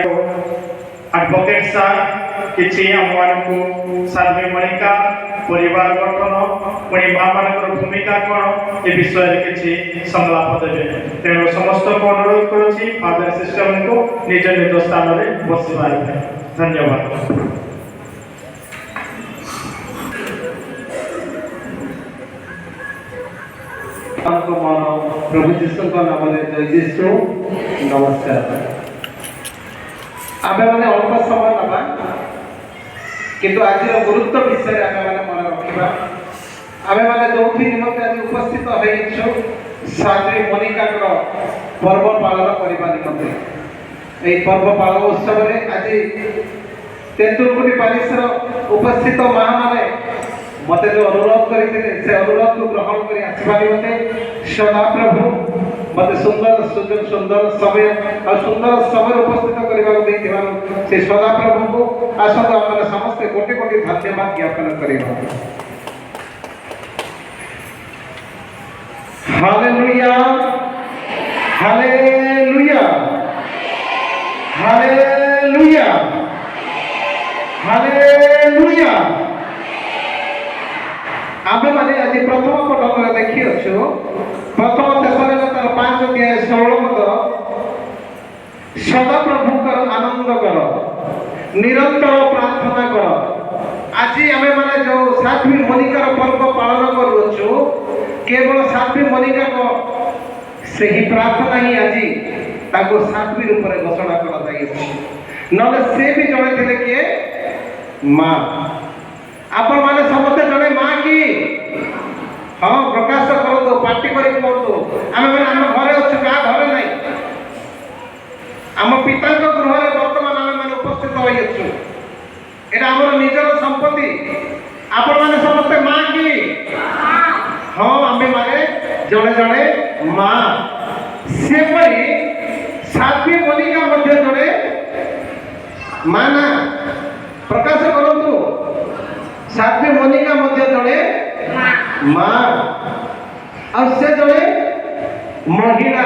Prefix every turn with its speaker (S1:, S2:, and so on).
S1: Advocate सार किसी आमको साध्वी मणिका परिवार गठन पुणी माँ मान भूमिका कौन ए विषय किसी संलाप देवे तेणु समस्त को अनुरोध करुच्ची फादर सिस्टम को निज निज स्थान में बस पारे। धन्यवाद।
S2: प्रभु जीशु नाम जय जीशु नमस्कार। आमे माने अल्प समय नबा किंतु आज गुरुत्व विषय आमे माने मन रखिबा। आमे माने जोथि निमंत्रण आज उपस्थित होइछु साध्वी मणिका पर्व पालन करबा निमंत्रण। एई पर्व पालन उत्सव रे आज तेंतुलकुटी पालिसर उपस्थित मां माने मते जो अनुरोध करते से अनुरोध को ग्रहण करी आसवा निमंते सदा प्रभु मते सुंदर सुंदर समय और सुंदर समय उपस्थित करबा को देथिबा से सदा प्रभु को आसत हमर समस्त कोटि कोटि धन्यवाद ज्ञापन करिबा। Hallelujah hallelujah hallelujah hallelujah. आमे माने आज प्रथम पटक देखि अछु प्रथम तेसलोनिकर 5:16 मत सदा प्रभुकर आनंद कर निरंतर प्रार्थना कर। आज आमे माने जो साध्वी मणिकार पर्व पालन करू अछु केवल साध्वी मणिका को सही प्रार्थना ही आज ताको साध्वी रूप में घोषणा करा जाई नले से भी जणे थिले के मां आपण माने समस्त जणे मां की हाँ प्रकाश करो पार्टी करी कहतु आम मैंने आम घरे अच्छे क्या घरे ना आम पिता गृह बर्तमान आम मैंने उपस्थित होइछु एटा हमर निजर संपत्ति आपण माने समस्त मां की हाँ आम माने जड़े जड़े मां से परी साध्वी मणिका मध्य जड़े मां ना प्रकाश करतु साध्वी मणिका मध्य जड़े मां और से जड़े महिला